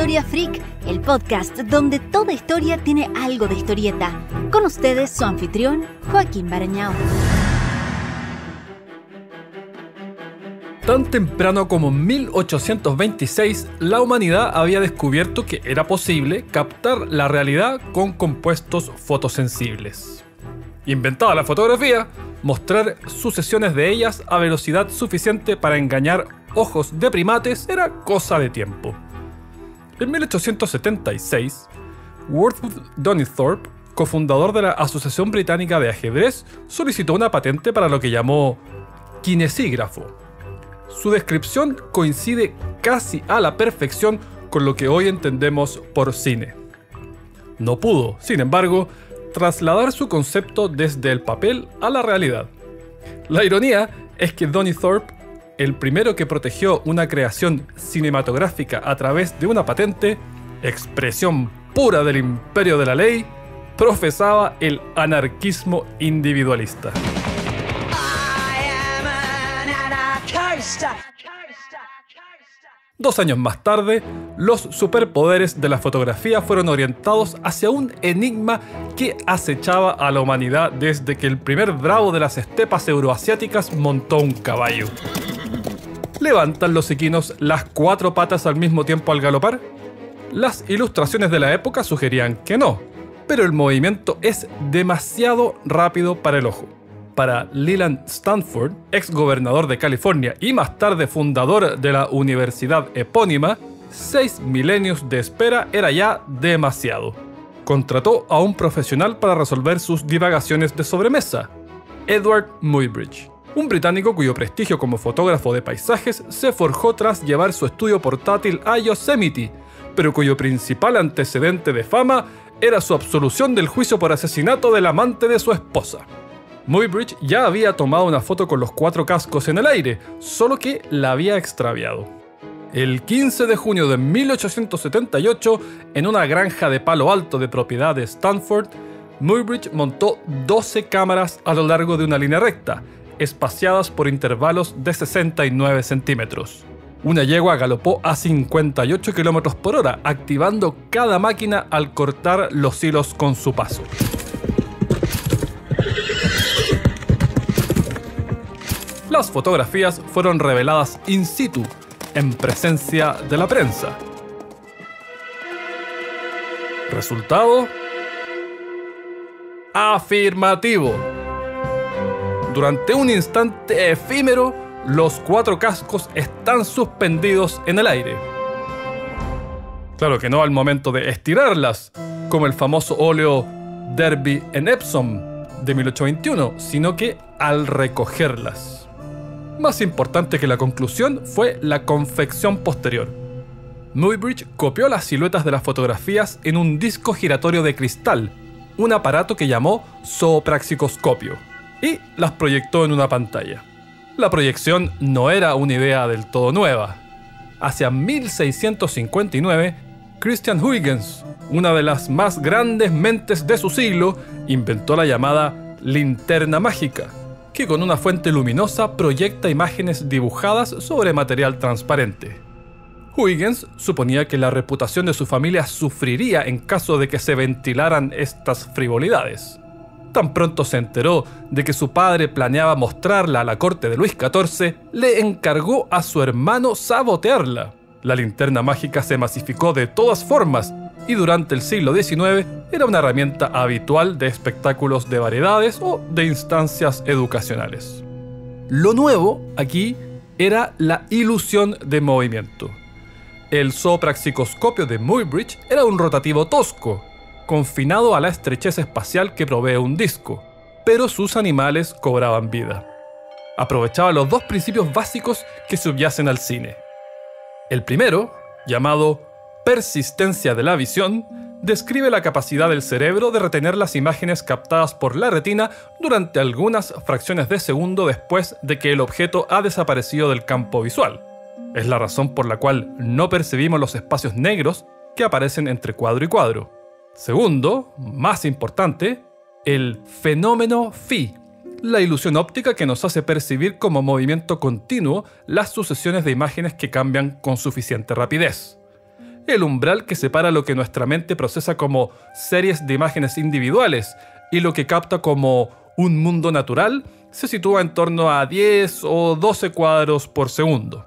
Historia Freak, el podcast donde toda historia tiene algo de historieta. Con ustedes su anfitrión, Joaquín Barañao. Tan temprano como 1826, la humanidad había descubierto que era posible captar la realidad con compuestos fotosensibles. Inventada la fotografía, mostrar sucesiones de ellas a velocidad suficiente para engañar ojos de primates era cosa de tiempo. En 1876, Wordsworth Donisthorpe, cofundador de la Asociación Británica de Ajedrez, solicitó una patente para lo que llamó kinesígrafo. Su descripción coincide casi a la perfección con lo que hoy entendemos por cine. No pudo, sin embargo, trasladar su concepto desde el papel a la realidad. La ironía es que Donisthorpe, el primero que protegió una creación cinematográfica a través de una patente, expresión pura del imperio de la ley, profesaba el anarquismo individualista. 2 años más tarde, los superpoderes de la fotografía fueron orientados hacia un enigma que acechaba a la humanidad desde que el primer bravo de las estepas euroasiáticas montó un caballo. ¿Levantan los equinos las 4 patas al mismo tiempo al galopar? Las ilustraciones de la época sugerían que no, pero el movimiento es demasiado rápido para el ojo. Para Leland Stanford, ex gobernador de California y más tarde fundador de la universidad epónima, 6 milenios de espera era ya demasiado. Contrató a un profesional para resolver sus divagaciones de sobremesa, Edward Muybridge, un británico cuyo prestigio como fotógrafo de paisajes se forjó tras llevar su estudio portátil a Yosemite, pero cuyo principal antecedente de fama era su absolución del juicio por asesinato del amante de su esposa. Muybridge ya había tomado una foto con los 4 cascos en el aire, solo que la había extraviado. El 15 de junio de 1878, en una granja de Palo Alto de propiedad de Stanford, Muybridge montó 12 cámaras a lo largo de una línea recta, espaciadas por intervalos de 69 centímetros. Una yegua galopó a 58 km por hora, activando cada máquina al cortar los hilos con su paso. Las fotografías fueron reveladas in situ, en presencia de la prensa. ¿Resultado? Afirmativo. Durante un instante efímero, los 4 cascos están suspendidos en el aire. Claro que no al momento de estirarlas, como el famoso óleo Derby en Epsom de 1821, sino que al recogerlas. Más importante que la conclusión fue la confección posterior. Muybridge copió las siluetas de las fotografías en un disco giratorio de cristal, un aparato que llamó zoopraxicoscopio, y las proyectó en una pantalla. La proyección no era una idea del todo nueva. Hacia 1659, Christian Huygens, una de las más grandes mentes de su siglo, inventó la llamada linterna mágica, que con una fuente luminosa proyecta imágenes dibujadas sobre material transparente. Huygens suponía que la reputación de su familia sufriría en caso de que se ventilaran estas frivolidades. Tan pronto se enteró de que su padre planeaba mostrarla a la corte de Luis XIV, le encargó a su hermano sabotearla. La linterna mágica se masificó de todas formas y durante el siglo XIX era una herramienta habitual de espectáculos de variedades o de instancias educacionales. Lo nuevo aquí era la ilusión de movimiento. El zoopraxicoscopio de Muybridge era un rotativo tosco, confinado a la estrechez espacial que provee un disco, pero sus animales cobraban vida. Aprovechaba los 2 principios básicos que subyacen al cine. El primero, llamado persistencia de la visión, describe la capacidad del cerebro de retener las imágenes captadas por la retina durante algunas fracciones de segundo después de que el objeto ha desaparecido del campo visual. Es la razón por la cual no percibimos los espacios negros que aparecen entre cuadro y cuadro. Segundo, más importante, el fenómeno phi, la ilusión óptica que nos hace percibir como movimiento continuo las sucesiones de imágenes que cambian con suficiente rapidez. el umbral que separa lo que nuestra mente procesa como series de imágenes individuales y lo que capta como un mundo natural se sitúa en torno a 10 o 12 cuadros por segundo.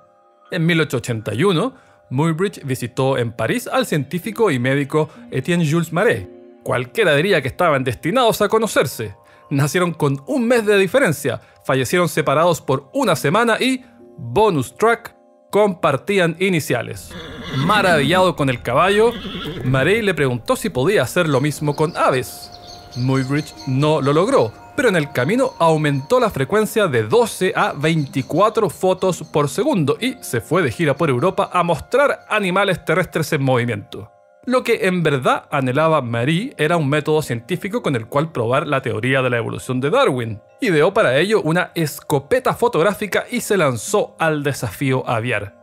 En 1881, Muybridge visitó en París al científico y médico Etienne Jules Marey. Cualquiera diría que estaban destinados a conocerse. Nacieron con un mes de diferencia, fallecieron separados por una semana y, bonus track, compartían iniciales. Maravillado con el caballo, Marey le preguntó si podía hacer lo mismo con aves. Muybridge no lo logró, pero en el camino aumentó la frecuencia de 12 a 24 fotos por segundo y se fue de gira por Europa a mostrar animales terrestres en movimiento. Lo que en verdad anhelaba Marey era un método científico con el cual probar la teoría de la evolución de Darwin. Ideó para ello una escopeta fotográfica y se lanzó al desafío aviar.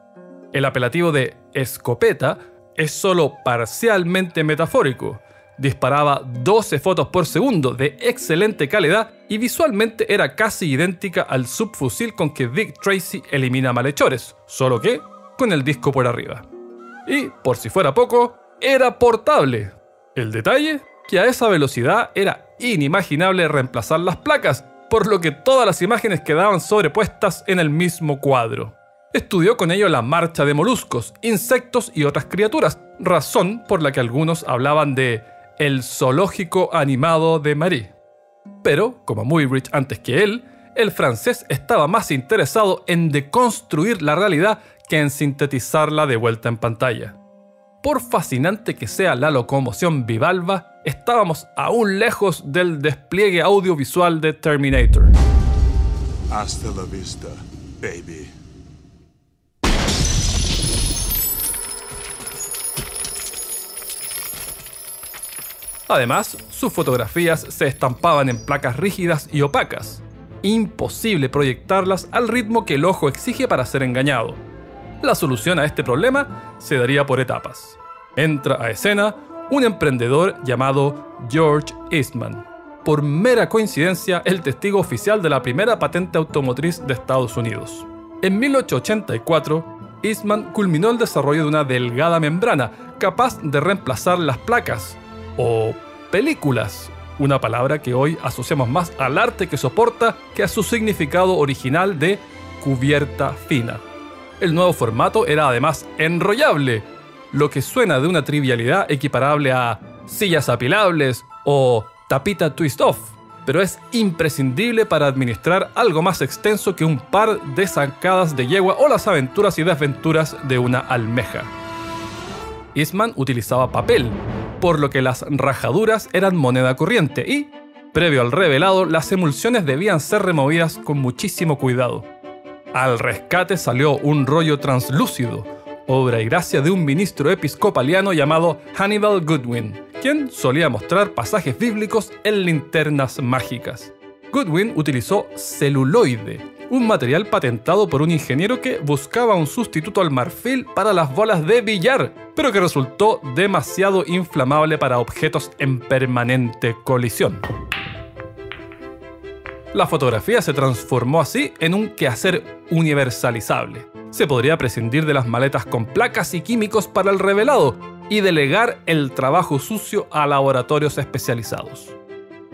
El apelativo de escopeta es solo parcialmente metafórico. Disparaba 12 fotos por segundo de excelente calidad y visualmente era casi idéntica al subfusil con que Dick Tracy elimina malhechores, solo que con el disco por arriba. Y, por si fuera poco, era portable. El detalle, que a esa velocidad era inimaginable reemplazar las placas, por lo que todas las imágenes quedaban sobrepuestas en el mismo cuadro. Estudió con ello la marcha de moluscos, insectos y otras criaturas, razón por la que algunos hablaban de el zoológico animado de Marey. Pero, como Muybridge antes que él, el francés estaba más interesado en deconstruir la realidad que en sintetizarla de vuelta en pantalla. Por fascinante que sea la locomoción bivalva, estábamos aún lejos del despliegue audiovisual de Terminator. Hasta la vista, baby. Además, sus fotografías se estampaban en placas rígidas y opacas. Imposible proyectarlas al ritmo que el ojo exige para ser engañado. La solución a este problema se daría por etapas. Entra a escena un emprendedor llamado George Eastman. Por mera coincidencia, el testigo oficial de la primera patente automotriz de Estados Unidos. En 1884, Eastman culminó el desarrollo de una delgada membrana capaz de reemplazar las placas, o películas, una palabra que hoy asociamos más al arte que soporta que a su significado original de cubierta fina. El nuevo formato era además enrollable, lo que suena de una trivialidad equiparable a sillas apilables o tapita twist-off, pero es imprescindible para administrar algo más extenso que un par de zancadas de yegua o las aventuras y desventuras de una almeja. Eastman utilizaba papel, por lo que las rajaduras eran moneda corriente y, previo al revelado, las emulsiones debían ser removidas con muchísimo cuidado. Al rescate salió un rollo translúcido, obra y gracia de un ministro episcopaliano llamado Hannibal Goodwin, quien solía mostrar pasajes bíblicos en linternas mágicas. Goodwin utilizó celuloide, un material patentado por un ingeniero que buscaba un sustituto al marfil para las bolas de billar, pero que resultó demasiado inflamable para objetos en permanente colisión. La fotografía se transformó así en un quehacer universalizable. Se podría prescindir de las maletas con placas y químicos para el revelado y delegar el trabajo sucio a laboratorios especializados.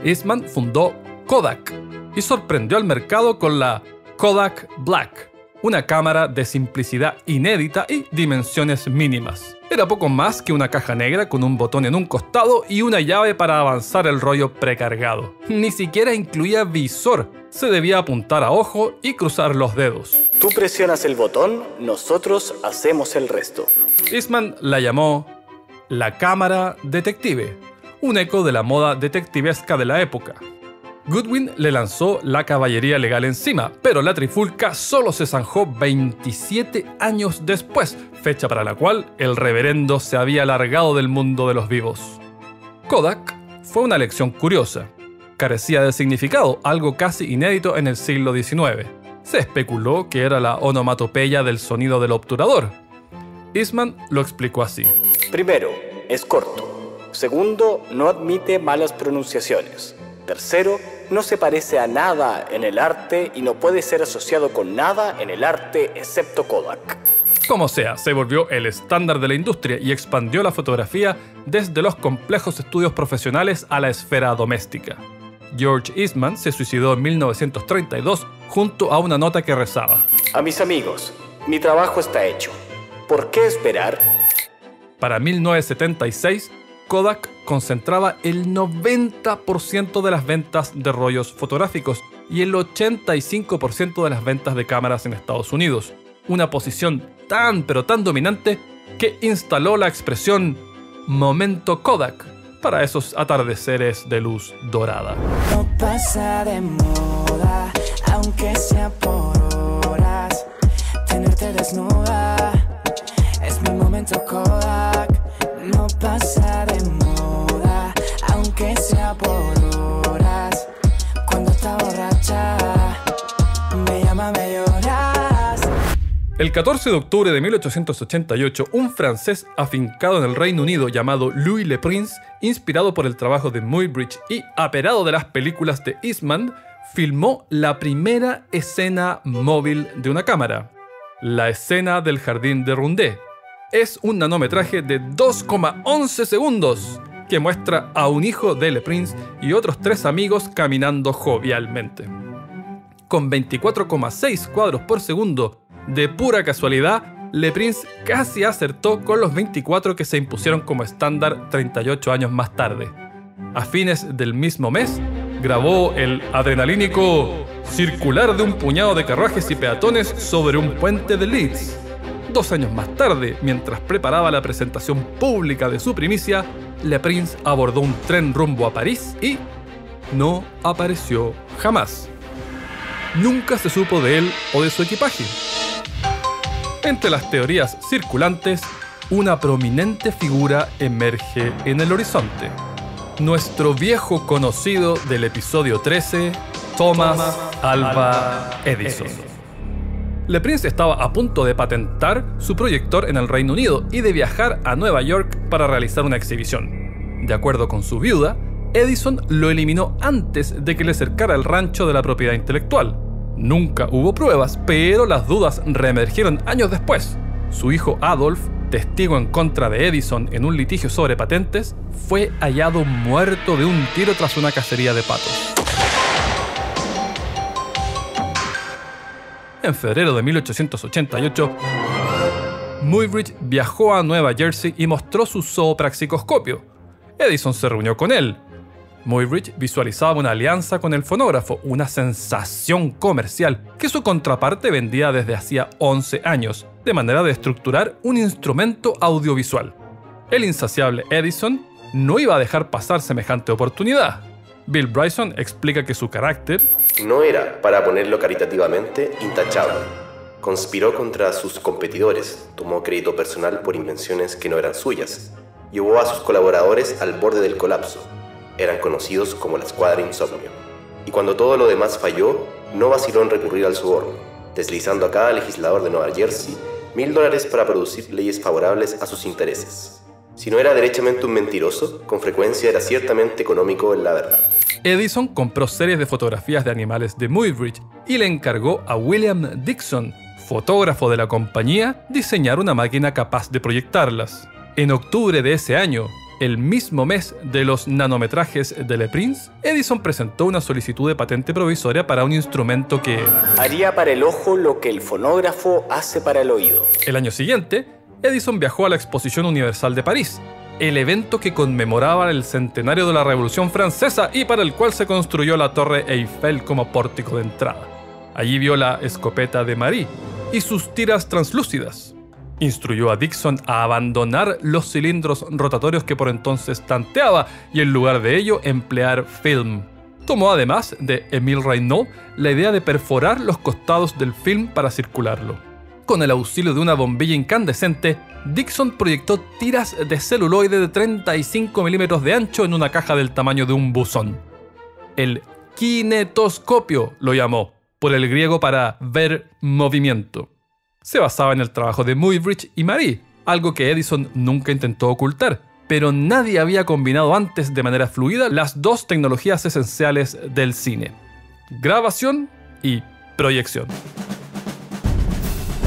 Eastman fundó Kodak y sorprendió al mercado con la Kodak Black, una cámara de simplicidad inédita y dimensiones mínimas. Era poco más que una caja negra con un botón en un costado y una llave para avanzar el rollo precargado. Ni siquiera incluía visor, se debía apuntar a ojo y cruzar los dedos. Tú presionas el botón, nosotros hacemos el resto. Eastman la llamó la cámara detective, un eco de la moda detectivesca de la época. Goodwin le lanzó la caballería legal encima, pero la trifulca solo se zanjó 27 años después, fecha para la cual el reverendo se había largado del mundo de los vivos. Kodak fue una elección curiosa. Carecía de significado, algo casi inédito en el siglo XIX. Se especuló que era la onomatopeya del sonido del obturador. Eastman lo explicó así. Primero, es corto. Segundo, no admite malas pronunciaciones. Tercero, no se parece a nada en el arte y no puede ser asociado con nada en el arte excepto Kodak. Como sea, se volvió el estándar de la industria y expandió la fotografía desde los complejos estudios profesionales a la esfera doméstica. George Eastman se suicidó en 1932 junto a una nota que rezaba: A mis amigos, mi trabajo está hecho. ¿Por qué esperar? Para 1976, Kodak concentraba el 90% de las ventas de rollos fotográficos y el 85% de las ventas de cámaras en Estados Unidos. Una posición tan pero tan dominante que instaló la expresión momento Kodak para esos atardeceres de luz dorada. No pasa de moda, aunque sea por horas. Tenerte desnuda es mi momento Kodak. No pasa de moda, aunque sea por horas. Cuando está borracha, me llama, me lloras. El 14 de octubre de 1888, un francés afincado en el Reino Unido llamado Louis Le Prince, inspirado por el trabajo de Muybridge y aperado de las películas de Eastman, filmó la primera escena móvil de una cámara, la escena del jardín de Roudet. Es un nanometraje de 2,11 segundos que muestra a un hijo de Le Prince y otros 3 amigos caminando jovialmente. Con 24,6 cuadros por segundo, de pura casualidad, Le Prince casi acertó con los 24 que se impusieron como estándar 38 años más tarde. A fines del mismo mes, grabó el adrenalínico circular de un puñado de carruajes y peatones sobre un puente de Leeds. 2 años más tarde, mientras preparaba la presentación pública de su primicia, Le Prince abordó un tren rumbo a París y no apareció jamás. Nunca se supo de él o de su equipaje. Entre las teorías circulantes, una prominente figura emerge en el horizonte. Nuestro viejo conocido del episodio 13, Thomas Alva Edison. Le Prince estaba a punto de patentar su proyector en el Reino Unido y de viajar a Nueva York para realizar una exhibición. De acuerdo con su viuda, Edison lo eliminó antes de que le cercara el rancho de la propiedad intelectual. Nunca hubo pruebas, pero las dudas reemergieron años después. Su hijo Adolf, testigo en contra de Edison en un litigio sobre patentes, fue hallado muerto de un tiro tras una cacería de patos. En febrero de 1888, Muybridge viajó a Nueva Jersey y mostró su zoopraxicoscopio. Edison se reunió con él. Muybridge visualizaba una alianza con el fonógrafo, una sensación comercial que su contraparte vendía desde hacía 11 años, de manera de estructurar un instrumento audiovisual. El insaciable Edison no iba a dejar pasar semejante oportunidad. Bill Bryson explica que su carácter no era, para ponerlo caritativamente, intachable. Conspiró contra sus competidores, tomó crédito personal por invenciones que no eran suyas, llevó a sus colaboradores al borde del colapso. Eran conocidos como la Escuadra Insomnio. Y cuando todo lo demás falló, no vaciló en recurrir al soborno, deslizando a cada legislador de Nueva Jersey $1000 para producir leyes favorables a sus intereses. Si no era derechamente un mentiroso, con frecuencia era ciertamente económico en la verdad. Edison compró series de fotografías de animales de Muybridge y le encargó a William Dixon, fotógrafo de la compañía, diseñar una máquina capaz de proyectarlas. En octubre de ese año, el mismo mes de los nanometrajes de Le Prince, Edison presentó una solicitud de patente provisoria para un instrumento que haría para el ojo lo que el fonógrafo hace para el oído. El año siguiente, Edison viajó a la Exposición Universal de París, el evento que conmemoraba el centenario de la Revolución Francesa y para el cual se construyó la Torre Eiffel como pórtico de entrada. Allí vio la escopeta de Marie y sus tiras translúcidas. Instruyó a Dixon a abandonar los cilindros rotatorios que por entonces tanteaba y en lugar de ello emplear film. Tomó además de Émile Reynaud la idea de perforar los costados del film para circularlo. Con el auxilio de una bombilla incandescente, Dixon proyectó tiras de celuloide de 35 milímetros de ancho en una caja del tamaño de un buzón. El kinetoscopio lo llamó, por el griego para ver movimiento. Se basaba en el trabajo de Muybridge y Marie, algo que Edison nunca intentó ocultar, pero nadie había combinado antes de manera fluida las dos tecnologías esenciales del cine: grabación y proyección.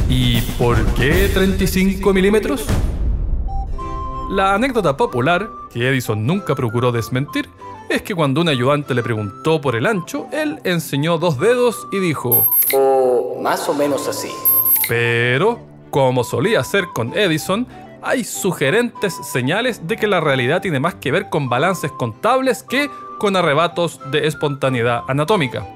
¿Y por qué 35 milímetros? La anécdota popular, que Edison nunca procuró desmentir, es que cuando un ayudante le preguntó por el ancho, él enseñó 2 dedos y dijo: O más o menos así. Pero, como solía ser con Edison, hay sugerentes señales de que la realidad tiene más que ver con balances contables que con arrebatos de espontaneidad anatómica.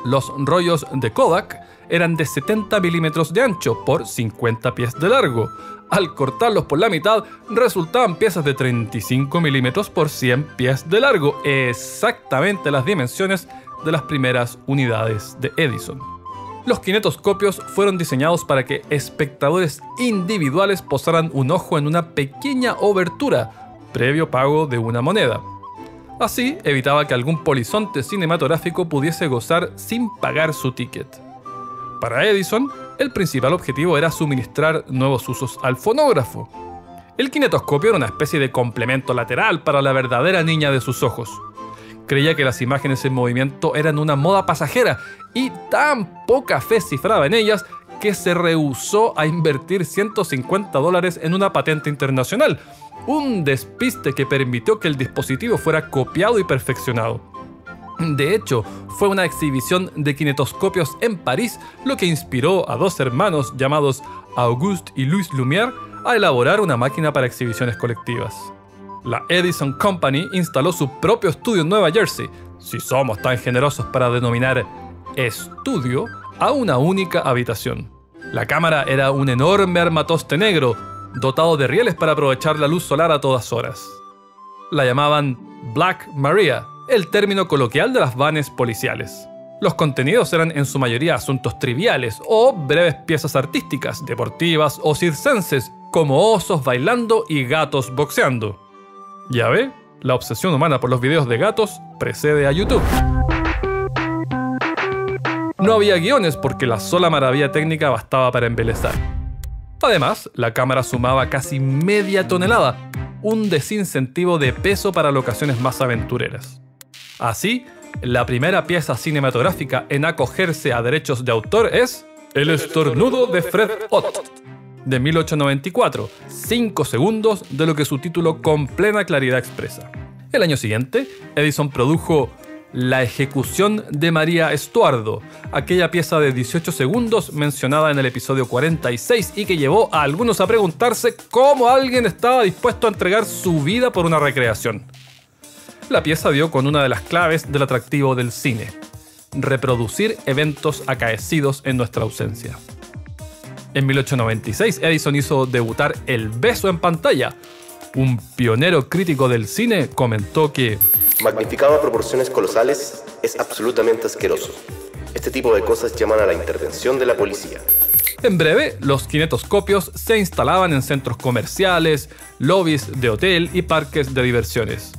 Los rollos de Kodak eran de 70 milímetros de ancho por 50 pies de largo. Al cortarlos por la mitad, resultaban piezas de 35 milímetros por 100 pies de largo, exactamente las dimensiones de las primeras unidades de Edison. Los kinetoscopios fueron diseñados para que espectadores individuales posaran un ojo en una pequeña obertura, previo pago de una moneda. Así evitaba que algún polizonte cinematográfico pudiese gozar sin pagar su ticket. Para Edison, el principal objetivo era suministrar nuevos usos al fonógrafo. El kinetoscopio era una especie de complemento lateral para la verdadera niña de sus ojos. Creía que las imágenes en movimiento eran una moda pasajera y tan poca fe cifraba en ellas que se rehusó a invertir $150 en una patente internacional, un despiste que permitió que el dispositivo fuera copiado y perfeccionado. De hecho, fue una exhibición de kinetoscopios en París lo que inspiró a 2 hermanos llamados Auguste y Louis Lumière a elaborar una máquina para exhibiciones colectivas. La Edison Company instaló su propio estudio en Nueva Jersey, si somos tan generosos para denominar estudio, a una única habitación. La cámara era un enorme armatoste negro, dotado de rieles para aprovechar la luz solar a todas horas. La llamaban Black Maria, el término coloquial de las vanes policiales. Los contenidos eran en su mayoría asuntos triviales o breves piezas artísticas, deportivas o circenses, como osos bailando y gatos boxeando. Ya ve, la obsesión humana por los videos de gatos precede a YouTube. No había guiones porque la sola maravilla técnica bastaba para embelezar. Además, la cámara sumaba casi media tonelada, un desincentivo de peso para locaciones más aventureras. Así, la primera pieza cinematográfica en acogerse a derechos de autor es El estornudo de Fred Ott, de 1894, 5 segundos de lo que su título con plena claridad expresa. El año siguiente, Edison produjo La ejecución de María Estuardo, aquella pieza de 18 segundos mencionada en el episodio 46 y que llevó a algunos a preguntarse cómo alguien estaba dispuesto a entregar su vida por una recreación. La pieza dio con una de las claves del atractivo del cine: reproducir eventos acaecidos en nuestra ausencia. En 1896, Edison hizo debutar el beso en pantalla. Un pionero crítico del cine comentó que magnificado a proporciones colosales, es absolutamente asqueroso. Este tipo de cosas llaman a la intervención de la policía. En breve, los kinetoscopios se instalaban en centros comerciales, lobbies de hotel y parques de diversiones.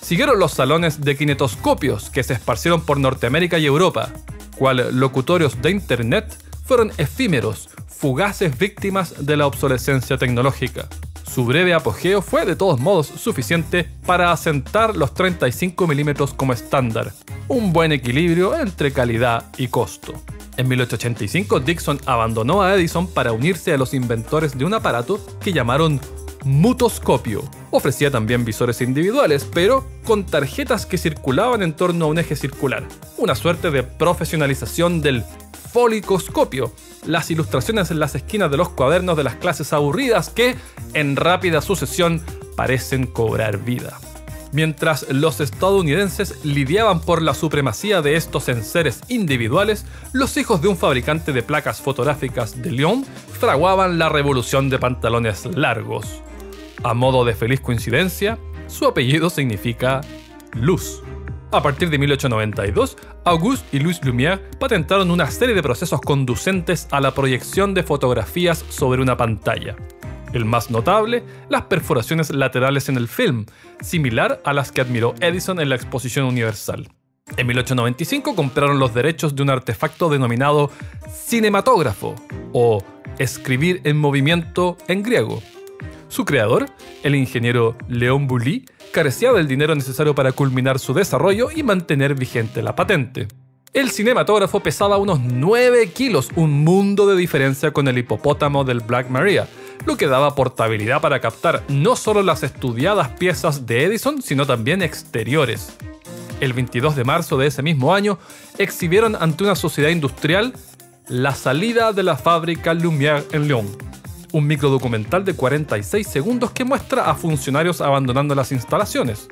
Siguieron los salones de kinetoscopios que se esparcieron por Norteamérica y Europa, cual locutorios de internet fueron efímeros, fugaces víctimas de la obsolescencia tecnológica. Su breve apogeo fue de todos modos suficiente para asentar los 35 milímetros como estándar, un buen equilibrio entre calidad y costo. En 1885, Dickson abandonó a Edison para unirse a los inventores de un aparato que llamaron mutoscopio. Ofrecía también visores individuales, pero con tarjetas que circulaban en torno a un eje circular, una suerte de profesionalización del folicoscopio, las ilustraciones en las esquinas de los cuadernos de las clases aburridas que, en rápida sucesión, parecen cobrar vida. Mientras los estadounidenses lidiaban por la supremacía de estos enseres individuales, los hijos de un fabricante de placas fotográficas de Lyon fraguaban la revolución de pantalones largos. A modo de feliz coincidencia, su apellido significa luz. A partir de 1892, Auguste y Louis Lumière patentaron una serie de procesos conducentes a la proyección de fotografías sobre una pantalla. El más notable, las perforaciones laterales en el film, similar a las que admiró Edison en la Exposición Universal. En 1895 compraron los derechos de un artefacto denominado cinematógrafo, o escribir en movimiento en griego. Su creador, el ingeniero Léon Bully, carecía del dinero necesario para culminar su desarrollo y mantener vigente la patente. El cinematógrafo pesaba unos 9 kilos, un mundo de diferencia con el hipopótamo del Black Maria, lo que daba portabilidad para captar no solo las estudiadas piezas de Edison, sino también exteriores. El 22 de marzo de ese mismo año, exhibieron ante una sociedad industrial La salida de la fábrica Lumière en Lyon, un microdocumental de 46 segundos que muestra a funcionarios abandonando las instalaciones.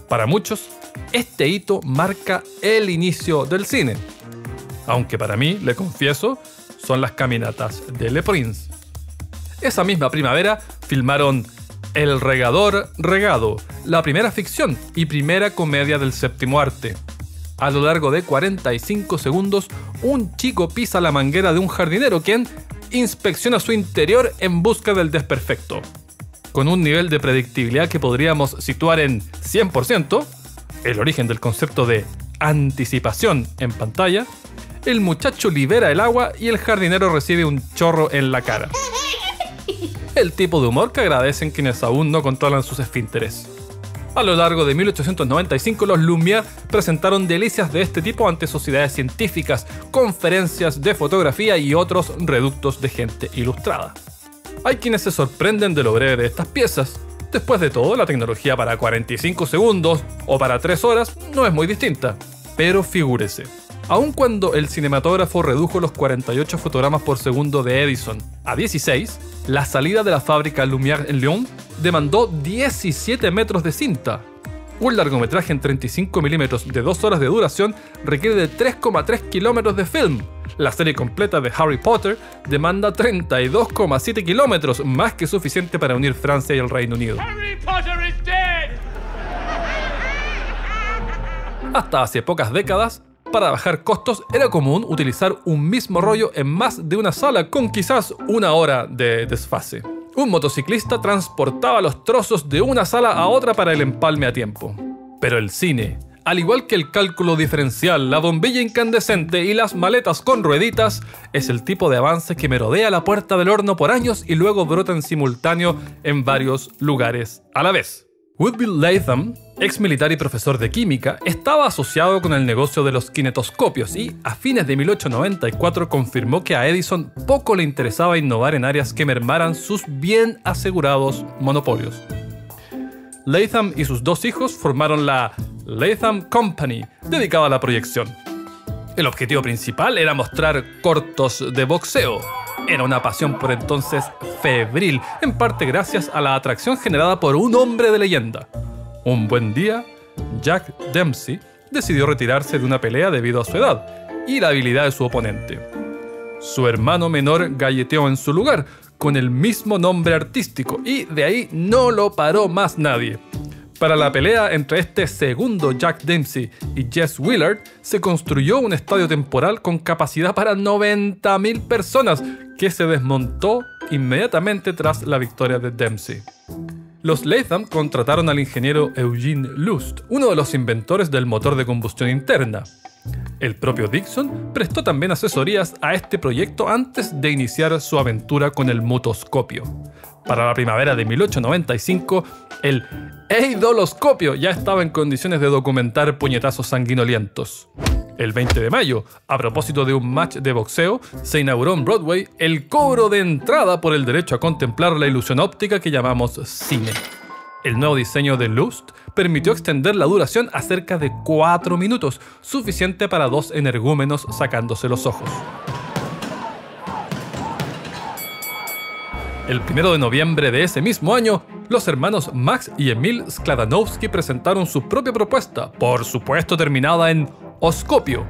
Para muchos, este hito marca el inicio del cine. Aunque para mí, le confieso, son las caminatas de Le Prince. Esa misma primavera filmaron El regador regado, la primera ficción y primera comedia del séptimo arte. A lo largo de 45 segundos, un chico pisa la manguera de un jardinero quien inspecciona su interior en busca del desperfecto. Con un nivel de predictibilidad que podríamos situar en 100%, el origen del concepto de anticipación en pantalla, el muchacho libera el agua y el jardinero recibe un chorro en la cara. El tipo de humor que agradecen quienes aún no controlan sus esfínteres. A lo largo de 1895, los Lumière presentaron delicias de este tipo ante sociedades científicas, conferencias de fotografía y otros reductos de gente ilustrada. Hay quienes se sorprenden de lo breve de estas piezas. Después de todo, la tecnología para 45 segundos o para 3 horas no es muy distinta. Pero figúrese, aun cuando el cinematógrafo redujo los 48 fotogramas por segundo de Edison a 16, la salida de la fábrica Lumière en Lyon demandó 17 metros de cinta. Un largometraje en 35 milímetros de 2 horas de duración requiere de 3,3 kilómetros de film. La serie completa de Harry Potter demanda 32,7 kilómetros, más que suficiente para unir Francia y el Reino Unido. Harry Potter is dead. Hasta hace pocas décadas, para bajar costos era común utilizar un mismo rollo en más de una sala con quizás una hora de desfase. Un motociclista transportaba los trozos de una sala a otra para el empalme a tiempo. Pero el cine, al igual que el cálculo diferencial, la bombilla incandescente y las maletas con rueditas, es el tipo de avance que merodea la puerta del horno por años y luego brota en simultáneo en varios lugares a la vez. Woodville Latham, ex militar y profesor de química, estaba asociado con el negocio de los kinetoscopios y, a fines de 1894, confirmó que a Edison poco le interesaba innovar en áreas que mermaran sus bien asegurados monopolios. Latham y sus 2 hijos formaron la Latham Company, dedicada a la proyección. El objetivo principal era mostrar cortos de boxeo. Era una pasión por entonces febril, en parte gracias a la atracción generada por un hombre de leyenda. Un buen día, Jack Dempsey decidió retirarse de una pelea debido a su edad y la habilidad de su oponente. Su hermano menor galleteó en su lugar, con el mismo nombre artístico, y de ahí no lo paró más nadie. Para la pelea entre este segundo Jack Dempsey y Jess Willard, se construyó un estadio temporal con capacidad para 90.000 personas, que se desmontó inmediatamente tras la victoria de Dempsey. Los Latham contrataron al ingeniero Eugene Lust, uno de los inventores del motor de combustión interna. El propio Dixon prestó también asesorías a este proyecto antes de iniciar su aventura con el mutoscopio. Para la primavera de 1895, el eidoloscopio ya estaba en condiciones de documentar puñetazos sanguinolientos. El 20 de mayo, a propósito de un match de boxeo, se inauguró en Broadway el cobro de entrada por el derecho a contemplar la ilusión óptica que llamamos cine. El nuevo diseño de Lust permitió extender la duración a cerca de 4 minutos, suficiente para 2 energúmenos sacándose los ojos. El 1 de noviembre de ese mismo año, los hermanos Max y Emil Skladanowski presentaron su propia propuesta, por supuesto terminada en oscopio.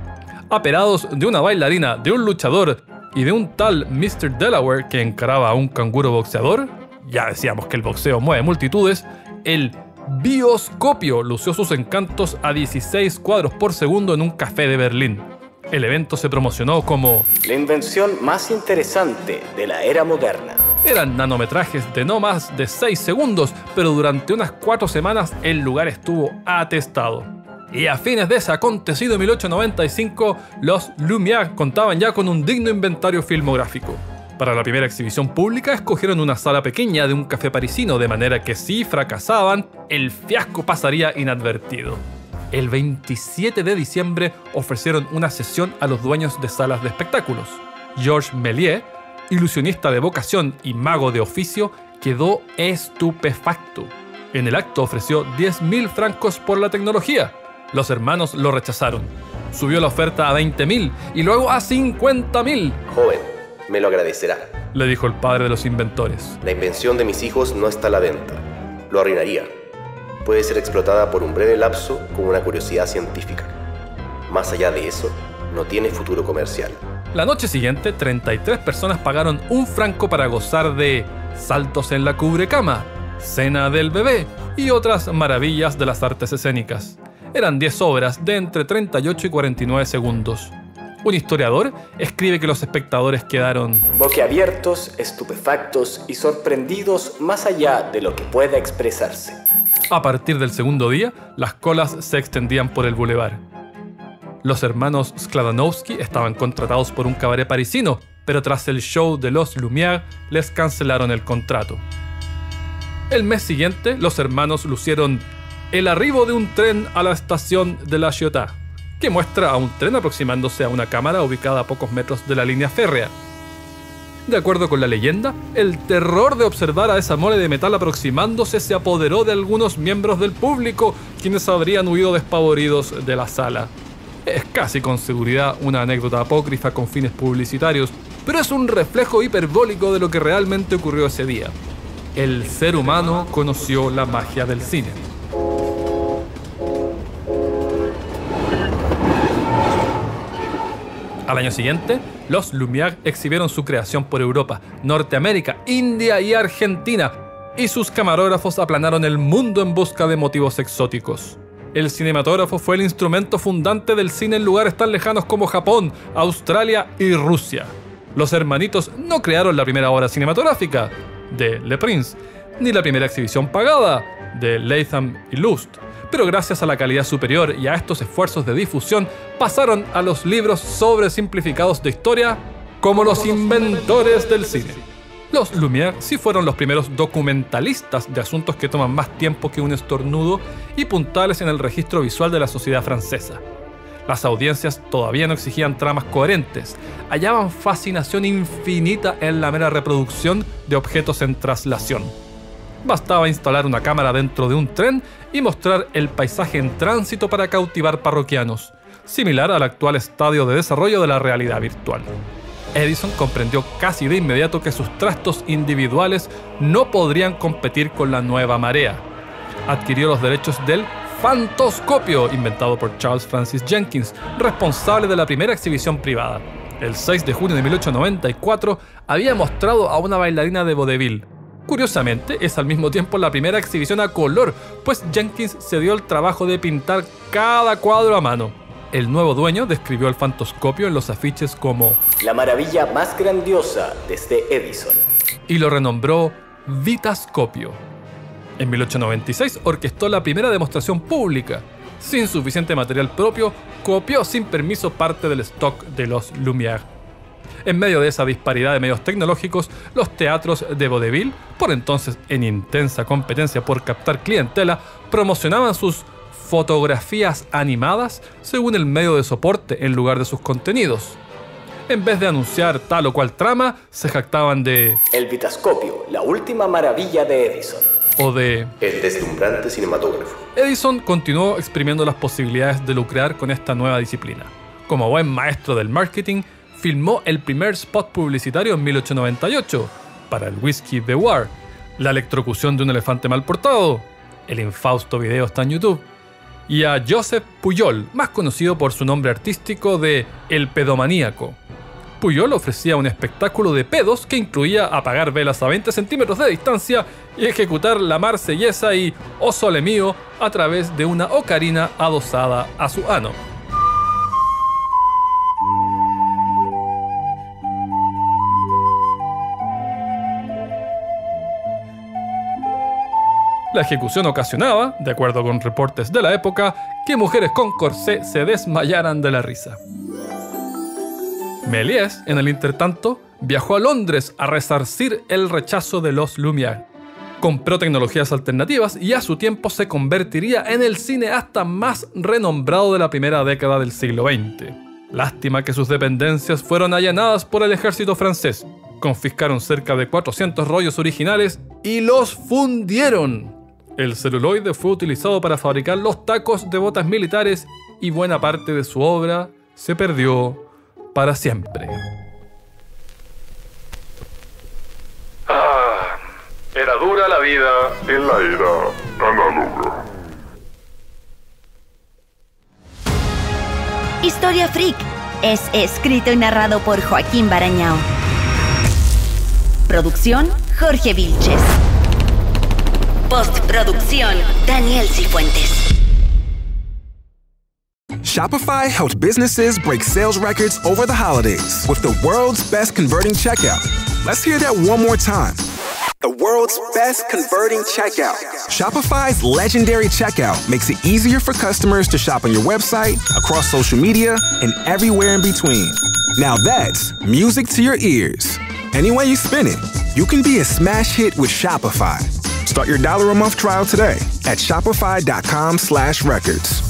Aperados de una bailarina, de un luchador y de un tal Mr. Delaware que encaraba a un canguro boxeador, ya decíamos que el boxeo mueve multitudes, el bioscopio lució sus encantos a 16 cuadros por segundo en un café de Berlín. El evento se promocionó como la invención más interesante de la era moderna. Eran nanometrajes de no más de 6 segundos, pero durante unas 4 semanas el lugar estuvo atestado. Y a fines de ese acontecido en 1895, los Lumière contaban ya con un digno inventario filmográfico. Para la primera exhibición pública escogieron una sala pequeña de un café parisino, de manera que si fracasaban, el fiasco pasaría inadvertido. El 27 de diciembre ofrecieron una sesión a los dueños de salas de espectáculos. Georges Méliès, ilusionista de vocación y mago de oficio, quedó estupefacto. En el acto ofreció 10.000 francos por la tecnología. Los hermanos lo rechazaron. Subió la oferta a 20.000 y luego a 50.000. Joven, me lo agradecerá. Le dijo el padre de los inventores. La invención de mis hijos no está a la venta. Lo arruinaría. Puede ser explotada por un breve lapso como una curiosidad científica. Más allá de eso, no tiene futuro comercial. La noche siguiente, 33 personas pagaron $1 para gozar de saltos en la cubrecama, cena del bebé y otras maravillas de las artes escénicas. Eran 10 obras de entre 38 y 49 segundos. Un historiador escribe que los espectadores quedaron boquiabiertos, estupefactos y sorprendidos más allá de lo que pueda expresarse. A partir del segundo día, las colas se extendían por el bulevar. Los hermanos Skladanowski estaban contratados por un cabaret parisino, pero tras el show de los Lumière les cancelaron el contrato. El mes siguiente, los hermanos lucieron el arribo de un tren a la estación de La Ciotat, que muestra a un tren aproximándose a una cámara ubicada a pocos metros de la línea férrea. De acuerdo con la leyenda, el terror de observar a esa mole de metal aproximándose se apoderó de algunos miembros del público, quienes habrían huido despavoridos de la sala. Es casi con seguridad una anécdota apócrifa con fines publicitarios, pero es un reflejo hiperbólico de lo que realmente ocurrió ese día. El ser humano conoció la magia del cine. Al año siguiente, los Lumière exhibieron su creación por Europa, Norteamérica, India y Argentina, y sus camarógrafos aplanaron el mundo en busca de motivos exóticos. El cinematógrafo fue el instrumento fundante del cine en lugares tan lejanos como Japón, Australia y Rusia. Los hermanitos no crearon la primera obra cinematográfica, de Le Prince, ni la primera exhibición pagada, de Latham y Lust, pero gracias a la calidad superior y a estos esfuerzos de difusión, pasaron a los libros sobresimplificados de historia como los inventores del cine. Los Lumière sí fueron los primeros documentalistas de asuntos que toman más tiempo que un estornudo y puntales en el registro visual de la sociedad francesa. Las audiencias todavía no exigían tramas coherentes, hallaban fascinación infinita en la mera reproducción de objetos en traslación. Bastaba instalar una cámara dentro de un tren y mostrar el paisaje en tránsito para cautivar parroquianos, similar al actual estadio de desarrollo de la realidad virtual. Edison comprendió casi de inmediato que sus trastos individuales no podrían competir con la nueva marea. Adquirió los derechos del fantoscopio, inventado por Charles Francis Jenkins, responsable de la primera exhibición privada. El 6 de junio de 1894 había mostrado a una bailarina de vodevil. Curiosamente, es al mismo tiempo la primera exhibición a color, pues Jenkins se dio el trabajo de pintar cada cuadro a mano. El nuevo dueño describió el fantoscopio en los afiches como la maravilla más grandiosa desde Edison, y lo renombró Vitascopio. En 1896 orquestó la primera demostración pública. Sin suficiente material propio, copió sin permiso parte del stock de los Lumière. En medio de esa disparidad de medios tecnológicos, los teatros de vodevil, por entonces en intensa competencia por captar clientela, promocionaban sus fotografías animadas según el medio de soporte en lugar de sus contenidos. En vez de anunciar tal o cual trama, se jactaban de el Vitascopio, la última maravilla de Edison, o de el deslumbrante cinematógrafo. Edison continuó exprimiendo las posibilidades de lucrar con esta nueva disciplina. Como buen maestro del marketing, filmó el primer spot publicitario en 1898 para el whisky Beware, la electrocución de un elefante mal portado, el infausto video está en YouTube, y a Joseph Pujol, más conocido por su nombre artístico de El Pedomaníaco. Pujol ofrecía un espectáculo de pedos que incluía apagar velas a 20 centímetros de distancia y ejecutar la marsellesa y "O Sole Mío" a través de una ocarina adosada a su ano. La ejecución ocasionaba, de acuerdo con reportes de la época, que mujeres con corsé se desmayaran de la risa. Méliès, en el intertanto, viajó a Londres a resarcir el rechazo de los Lumière. compró tecnologías alternativas y a su tiempo se convertiría en el cineasta más renombrado de la primera década del siglo XX. Lástima que sus dependencias fueron allanadas por el ejército francés. Confiscaron cerca de 400 rollos originales y los fundieron. El celuloide fue utilizado para fabricar los tacos de botas militares y buena parte de su obra se perdió para siempre. Era dura la vida en la era análoga. Historia Freak es escrito y narrado por Joaquín Barañao. Producción, Jorge Vilches. Postproducción, Daniel Cifuentes. Shopify helps businesses break sales records over the holidays with the world's best converting checkout. Let's hear that one more time. The world's best converting checkout. Shopify's legendary checkout makes it easier for customers to shop on your website, across social media, and everywhere in between. Now that's music to your ears. Any way you spin it, you can be a smash hit with Shopify. Start your $1 a month trial today at shopify.com/records.